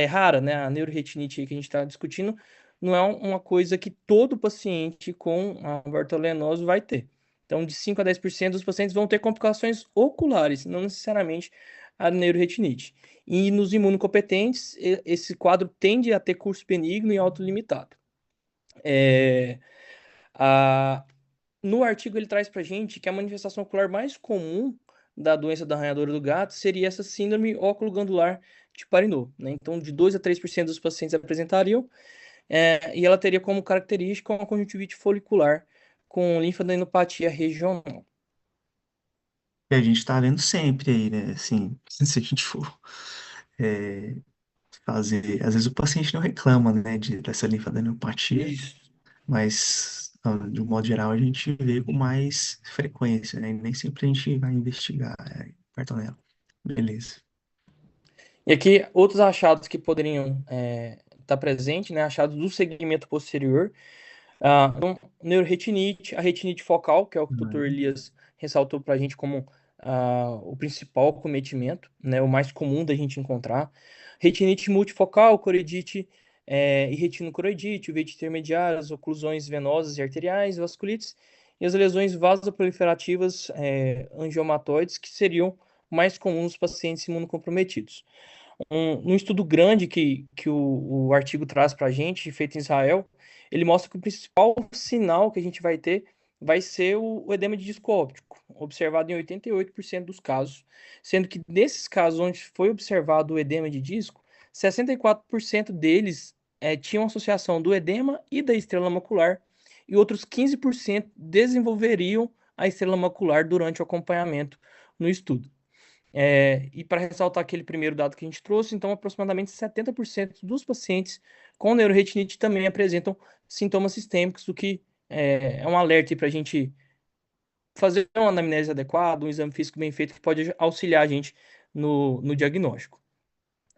rara, né? A neuroretinite aí que a gente está discutindo não é uma coisa que todo paciente com a bartolenose vai ter. Então, de 5 a 10% dos pacientes vão ter complicações oculares, não necessariamente a neuroretinite. E nos imunocompetentes, esse quadro tende a ter curso benigno e autolimitado. É, a, no artigo, ele traz para gente que a manifestação ocular mais comum da doença da arranhadora do gato seria essa síndrome óculo-glandular de Parinot, né? Então, de 2 a 3% dos pacientes apresentariam, e ela teria como característica uma conjuntivite folicular com linfadenopatia regional. E a gente tá vendo sempre aí, né? Assim, se a gente for é, fazer. Às vezes o paciente não reclama, né, dessa linfadenopatia, Isso. mas, de um modo geral, a gente vê com mais frequência, né? E nem sempre a gente vai investigar, Bartonella. Beleza. E aqui, outros achados que poderiam estar presentes, né? Achados do segmento posterior. Então, neuroretinite, a retinite focal, que é o que o Dr. Uhum. Elias ressaltou para a gente como o principal cometimento, né? O mais comum da gente encontrar. Retinite multifocal, coreidite e retinocoroidite, uveites intermediárias, oclusões venosas e arteriais, vasculites, e as lesões vasoproliferativas angiomatóides, que seriam mais comuns nos pacientes imunocomprometidos. Um estudo grande que o artigo traz para a gente, feito em Israel, ele mostra que o principal sinal que a gente vai ter vai ser o edema de disco óptico, observado em 88% dos casos, sendo que nesses casos onde foi observado o edema de disco, 64% deles tinham associação do edema e da estrela macular, e outros 15% desenvolveriam a estrela macular durante o acompanhamento no estudo. E para ressaltar aquele primeiro dado que a gente trouxe, então aproximadamente 70% dos pacientes com neuroretinite também apresentam sintomas sistêmicos, o que é um alerta para a gente fazer uma anamnese adequada, um exame físico bem feito que pode auxiliar a gente no diagnóstico.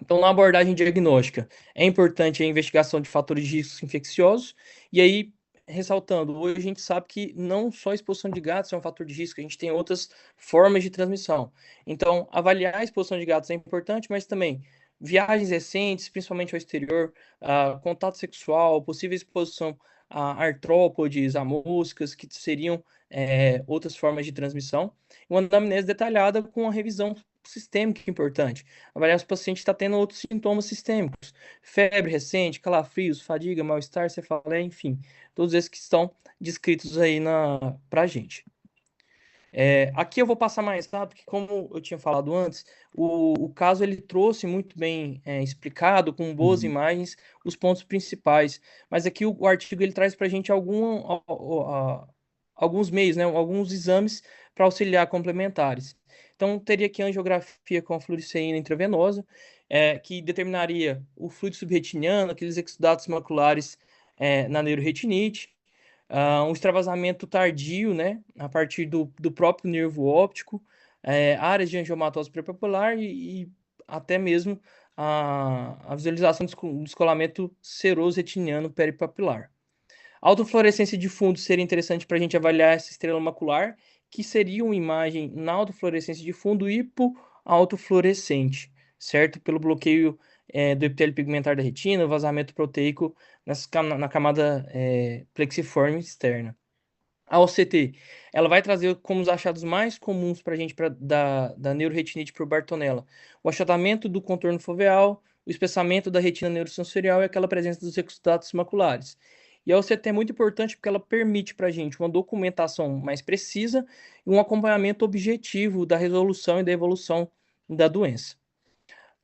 Então, na abordagem diagnóstica, é importante a investigação de fatores de risco infecciosos, e aí, ressaltando, hoje a gente sabe que não só a exposição de gatos é um fator de risco, a gente tem outras formas de transmissão. Então, avaliar a exposição de gatos é importante, mas também viagens recentes, principalmente ao exterior, contato sexual, possível exposição a artrópodes, a moscas, que seriam outras formas de transmissão. Uma anamnese detalhada com a revisão sistêmica importante. Avaliar se o paciente está tendo outros sintomas sistêmicos, febre recente, calafrios, fadiga, mal-estar, cefaleia, enfim, todos esses que estão descritos aí para a gente. Aqui eu vou passar mais rápido, porque como eu tinha falado antes, o caso ele trouxe muito bem explicado, com boas Uhum. imagens, os pontos principais. Mas aqui o artigo ele traz para a gente alguns meios, né, alguns exames para auxiliar complementares. Então, teria aqui a angiografia com a fluoresceína intravenosa, que determinaria o fluido subretiniano, aqueles exudatos maculares na neuroretinite, um extravasamento tardio, né, a partir do próprio nervo óptico, áreas de angiomatose prepapular e até mesmo a visualização do descolamento seroso retiniano peripapilar. A autofluorescência de fundo seria interessante para a gente avaliar essa estrela macular, que seria uma imagem na autofluorescência de fundo hipoautofluorescente, certo? Pelo bloqueio do epitélio pigmentar da retina, vazamento proteico na camada plexiforme externa. A OCT, ela vai trazer como os achados mais comuns para a gente da neuroretinite por Bartonella, o achatamento do contorno foveal, o espessamento da retina neurosensorial e aquela presença dos exudatos maculares. E a OCT é muito importante porque ela permite para a gente uma documentação mais precisa e um acompanhamento objetivo da resolução e da evolução da doença.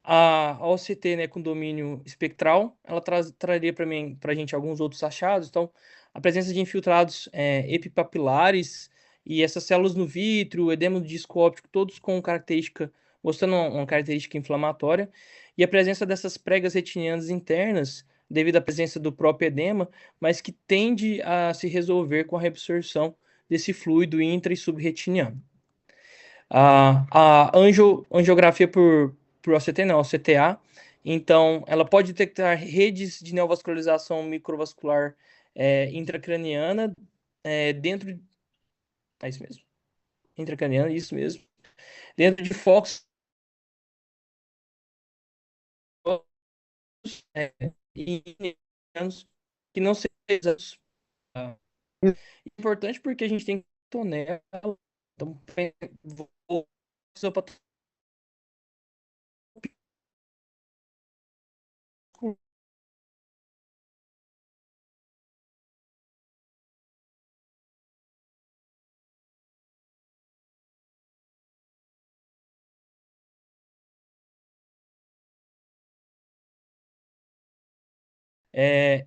A OCT, né, com domínio espectral, ela traria para a gente alguns outros achados. Então, a presença de infiltrados epipapilares e essas células no vítreo, edema do disco óptico, todos com característica, mostrando uma característica inflamatória, e a presença dessas pregas retinianas internas, devido à presença do próprio edema, mas que tende a se resolver com a reabsorção desse fluido intra e subretiniano. A angiografia por OCT, não, OCTA, então ela pode detectar redes de neovascularização microvascular intracraniana dentro. É isso mesmo. Intracraniana, isso mesmo. Dentro de focos que não sejam. Importante porque a gente tem tonela. Então, vou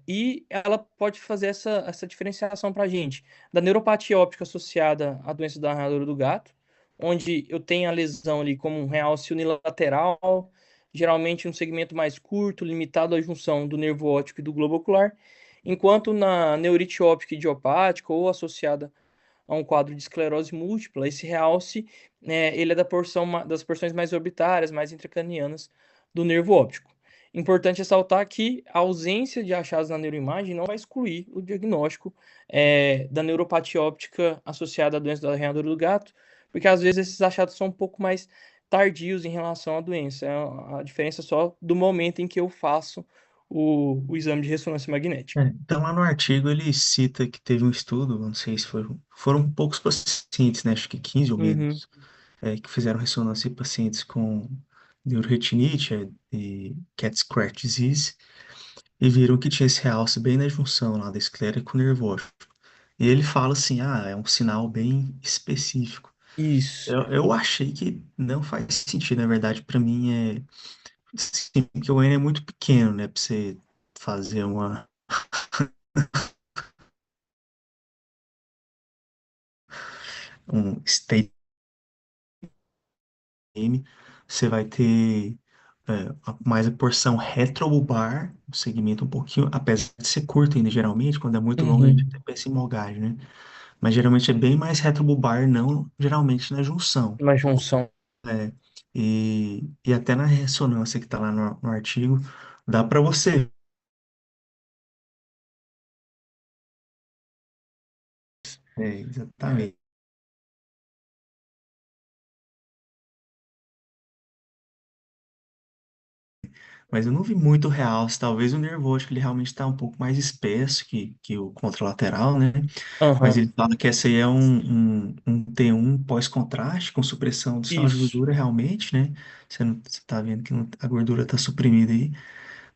e ela pode fazer essa diferenciação para a gente da neuropatia óptica associada à doença da arranhadora do gato, onde eu tenho a lesão ali como um realce unilateral, geralmente um segmento mais curto, limitado à junção do nervo óptico e do globo ocular, enquanto na neurite óptica idiopática ou associada a um quadro de esclerose múltipla, esse realce, ele é das porções mais orbitárias, mais intracranianas do nervo óptico. Importante ressaltar que a ausência de achados na neuroimagem não vai excluir o diagnóstico da neuropatia óptica associada à doença da arranhadora do gato, porque às vezes esses achados são um pouco mais tardios em relação à doença. A diferença só do momento em que eu faço o exame de ressonância magnética. Então, lá no artigo ele cita que teve um estudo, não sei se foram poucos pacientes, né? Acho que 15 ou Uhum. menos, que fizeram ressonância em pacientes com neuroretinite e cat scratch disease e viram que tinha esse realce bem na junção lá da esclera com o nervo óptico. E ele fala assim, é um sinal bem específico. Isso. Eu achei que não faz sentido, na verdade, para mim sim, porque o N é muito pequeno, né, para você fazer um state name, você vai ter mais a porção retrobulbar, um segmento um pouquinho, apesar de ser curto ainda, geralmente, quando é muito longo a gente Uhum. até pensa em mogagem, né? Mas geralmente é bem mais retrobulbar, não geralmente na junção. Uma junção. É, e até na ressonância que está lá no artigo, dá para você. Exatamente. Mas eu não vi muito realce. Talvez o nervoso, acho que ele realmente está um pouco mais espesso que o contralateral, né? Mas Aham. ele fala que essa aí é um T1 pós-contraste com supressão do sinal de Isso. gordura realmente, né? Você tá vendo que a gordura está suprimida aí.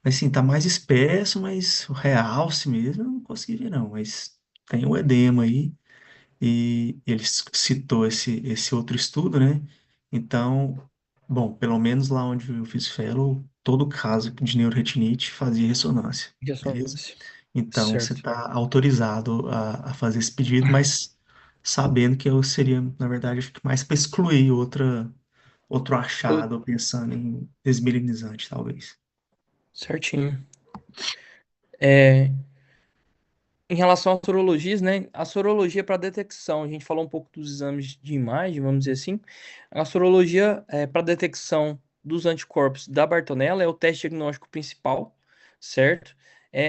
Mas sim, tá mais espesso, mas o realce mesmo eu não consegui ver não. Mas tem o edema aí. E ele citou esse outro estudo, né? Então, bom, pelo menos lá onde eu fiz fellow, todo caso de neuroretinite fazia ressonância, beleza? Ressonância. Então, você Certo. está autorizado a fazer esse pedido, mas sabendo que eu seria, na verdade, acho que mais para excluir outro Eu- achado, pensando em desmilinizante, talvez. Certinho. É, em relação às sorologias, né? A sorologia para detecção, a gente falou um pouco dos exames de imagem, vamos dizer assim. A sorologia para detecção dos anticorpos da Bartonella é o teste diagnóstico principal, certo?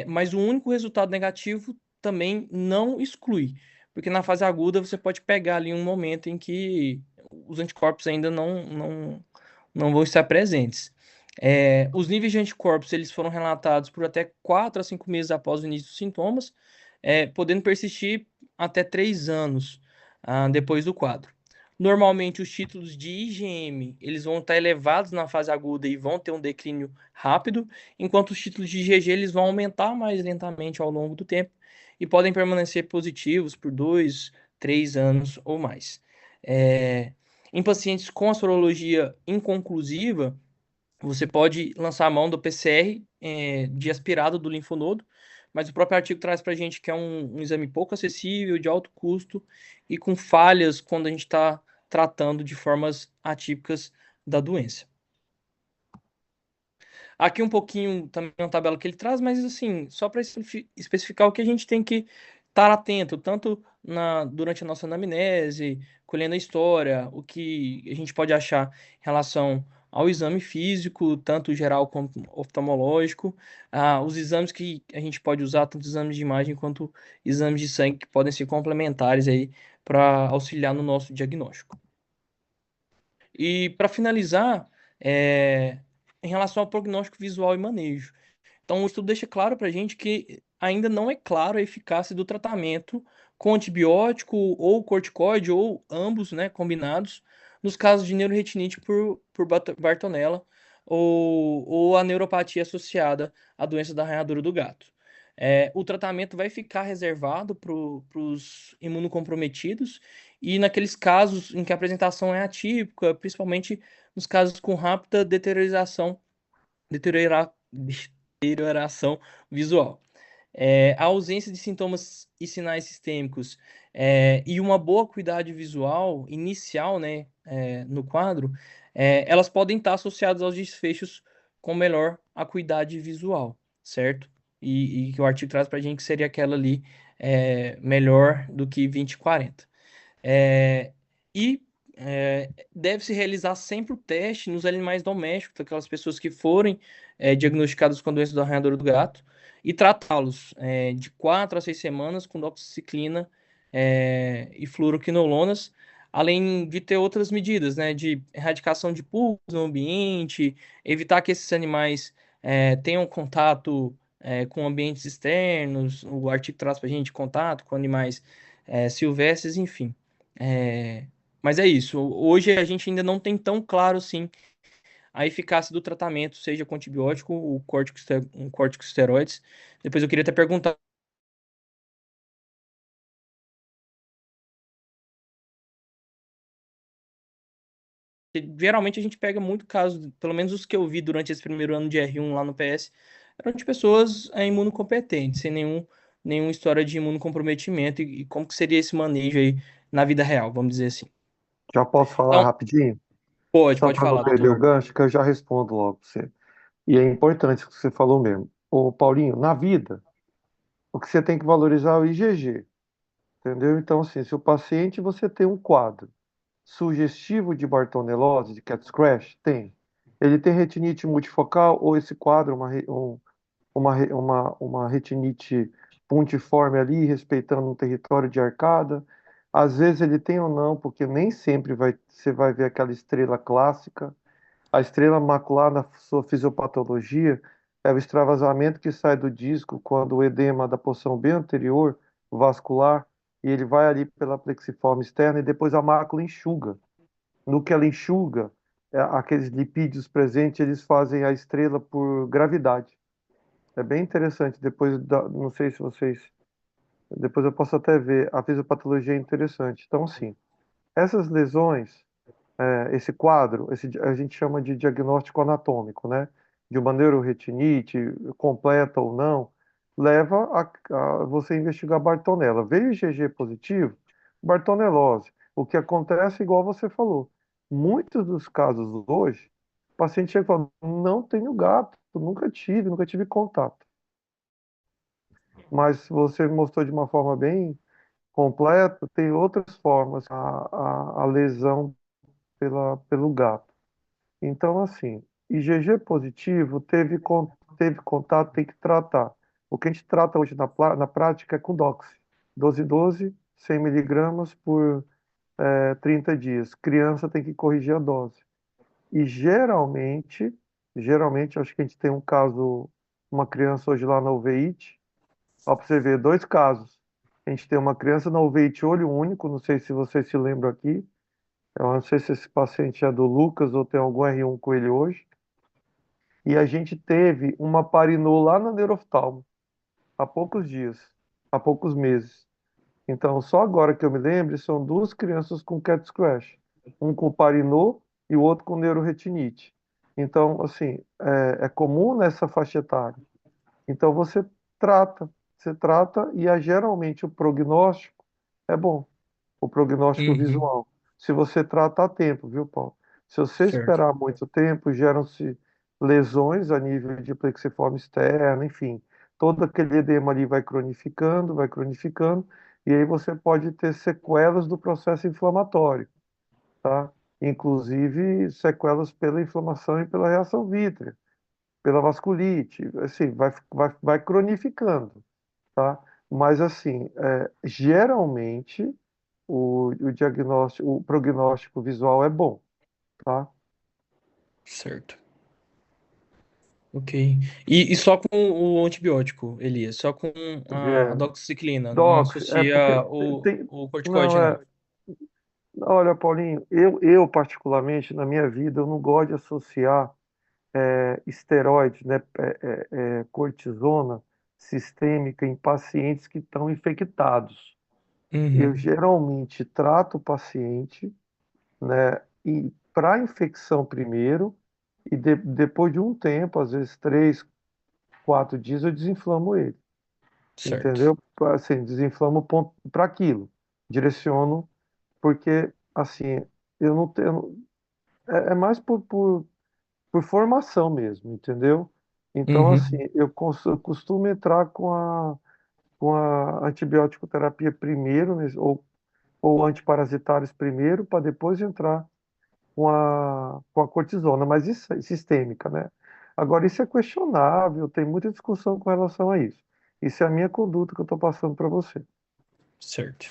Mas o único resultado negativo também não exclui, porque na fase aguda você pode pegar ali um momento em que os anticorpos ainda não vão estar presentes. Os níveis de anticorpos eles foram relatados por até 4 a 5 meses após o início dos sintomas, podendo persistir até 3 anos depois do quadro. Normalmente, os títulos de IgM eles vão estar elevados na fase aguda e vão ter um declínio rápido, enquanto os títulos de IgG eles vão aumentar mais lentamente ao longo do tempo e podem permanecer positivos por 2, 3 anos ou mais. É, Em pacientes com a sorologia inconclusiva, você pode lançar a mão do PCR de aspirado do linfonodo, mas o próprio artigo traz para a gente que é um exame pouco acessível, de alto custo e com falhas quando a gente está tratando de formas atípicas da doença. Aqui um pouquinho também uma tabela que ele traz, mas assim, só para especificar o que a gente tem que estar atento, tanto durante a nossa anamnese, colhendo a história, o que a gente pode achar em relação ao exame físico, tanto geral quanto oftalmológico, os exames que a gente pode usar, tanto exames de imagem quanto exames de sangue, que podem ser complementares aí para auxiliar no nosso diagnóstico. E para finalizar, em relação ao prognóstico visual e manejo. Então, o estudo deixa claro para a gente que ainda não é claro a eficácia do tratamento com antibiótico ou corticoide, ou ambos, né, combinados, nos casos de neuroretinite por Bartonella ou a neuropatia associada à doença da arranhadora do gato. O tratamento vai ficar reservado para os imunocomprometidos e naqueles casos em que a apresentação é atípica, principalmente nos casos com rápida deteriora- deterioração visual. A ausência de sintomas e sinais sistêmicos e uma boa acuidade visual inicial, né, no quadro, elas podem estar associadas aos desfechos com melhor acuidade visual, certo? E que o artigo traz para a gente que seria aquela ali melhor do que 20/40. É, e deve-se realizar sempre o teste nos animais domésticos, aquelas pessoas que forem diagnosticadas com a doença do arranhador do gato, e tratá-los de 4 a 6 semanas com doxiciclina e fluoroquinolonas, além de ter outras medidas, né, de erradicação de pulgas no ambiente, evitar que esses animais tenham contato com ambientes externos. O artigo traz para a gente contato com animais silvestres, enfim. É, mas é isso. Hoje a gente ainda não tem tão claro, sim, a eficácia do tratamento, seja com antibiótico ou um corticosteroides. Depois eu queria até perguntar. Geralmente a gente pega muito caso, pelo menos os que eu vi durante esse primeiro ano de R1 lá no PS, eram de pessoas imunocompetentes, sem nenhuma história de imunocomprometimento e como que seria esse manejo aí na vida real, vamos dizer assim. Já posso falar Então, rapidinho? pode, Só pode para não falar, perder o doutor. gancho, que eu já respondo logo pra você. E é importante o que você falou mesmo. Ô, Paulinho, na vida, o que você tem que valorizar é o IgG, entendeu? Então, assim, se o paciente você tem um quadro sugestivo de Bartonellose, de cat scratch, tem. Ele tem retinite multifocal ou esse quadro, uma retinite pontiforme ali, respeitando um território de arcada. Às vezes ele tem ou não, porque nem sempre você vai ver aquela estrela clássica. A estrela macular, na sua fisiopatologia, é o extravasamento que sai do disco quando o edema da porção bem anterior, vascular, e ele vai ali pela plexiforme externa e depois a mácula enxuga. No que ela enxuga, aqueles lipídios presentes, eles fazem a estrela por gravidade. É bem interessante. Não sei se vocês. Depois eu posso até ver. A fisiopatologia é interessante. Então, assim, essas lesões, esse quadro, a gente chama de diagnóstico anatômico, né? De uma neuroretinite, completa ou não, leva a você investigar Bartonella. Veio IgG positivo, Bartonellose. O que acontece, igual você falou, muitos dos casos hoje, o paciente chega e fala, não tenho gato, nunca tive contato. Mas você mostrou de uma forma bem completa, tem outras formas a lesão pelo gato. Então, assim, IgG positivo, teve contato, tem que tratar. O que a gente trata hoje na prática é com doxy. 12, 100 miligramas por 30 dias. Criança tem que corrigir a dose. E geralmente, acho que a gente tem um caso, uma criança hoje lá na uveíte, ó, para você ver, dois casos. A gente tem uma criança na uveíte olho único, não sei se vocês se lembram aqui. Eu não sei se esse paciente é do Lucas ou tem algum R1 com ele hoje. E a gente teve uma parinô lá na neuroftalmo, há poucos dias, há poucos meses. Então, só agora que eu me lembro, são duas crianças com cat scratch. Um com parinô e o outro com neuroretinite. Então, assim, é comum nessa faixa etária. Então você trata e geralmente o prognóstico é bom, o prognóstico Uhum, visual. Se você trata a tempo, viu, Paulo? Se você certo. esperar muito tempo, geram-se lesões a nível de plexiforme externo, enfim. Todo aquele edema ali vai cronificando, e aí você pode ter sequelas do processo inflamatório, tá? Inclusive sequelas pela inflamação e pela reação vítrea, pela vasculite, assim, vai cronificando, tá? Mas assim, geralmente o diagnóstico, o prognóstico visual é bom, tá? Certo. Ok. E só com o antibiótico, Elias? Só com a É, doxiciclina? Não dox, é porque associa o não corticoide, não? é, olha, Paulinho, eu particularmente na minha vida eu não gosto de associar esteroides, né, cortisona sistêmica em pacientes que estão infectados. Eu Uhum. geralmente trato o paciente, né, e para infecção primeiro, e depois de um tempo, às vezes 3, 4 dias, eu desinflamo ele, Certo. entendeu? Assim, desinflamo para aquilo, direciono, porque assim, eu não tenho, é mais por formação mesmo, entendeu? Então, assim, Uhum. eu costumo entrar com a antibiótico terapia primeiro, né, ou antiparasitários primeiro, para depois entrar com a cortisona, mas isso é sistêmica, né? Agora, isso é questionável, tem muita discussão com relação a isso. Isso é a minha conduta que eu estou passando para você. Certo.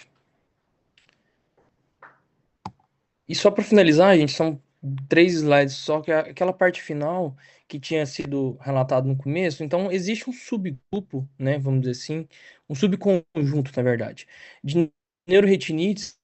E só para finalizar, gente, são 3 slides, só que aquela parte final que tinha sido relatado no começo, então existe um subgrupo, né, vamos dizer assim, um subconjunto, na verdade, de neuroretinites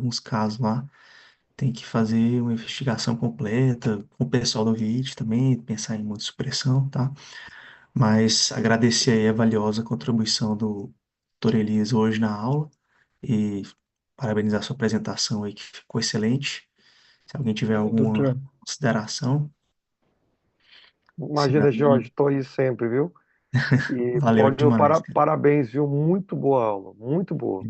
Alguns casos lá, tem que fazer uma investigação completa, com o pessoal do VIT também, pensar em imunossupressão, tá? Mas agradecer aí a valiosa contribuição do Dr. Elias hoje na aula e parabenizar a sua apresentação aí, que ficou excelente. Se alguém tiver alguma doutor. consideração, Imagina, Jorge, cidadão, estou aí sempre, viu? E, valeu Paulinho, demais, cara. parabéns, viu? Muito boa aula, muito boa,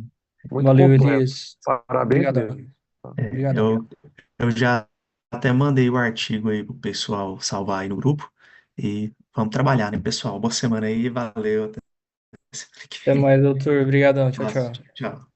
muito Valeu, completa. Elias. Parabéns Obrigadão. mesmo. Tá? É, Obrigadão. eu já até mandei o artigo aí pro pessoal salvar aí no grupo e vamos trabalhar, né, pessoal? Boa semana aí, valeu, até semana que Até vem. mais, doutor. Obrigadão. Tchau, Nossa, tchau. tchau.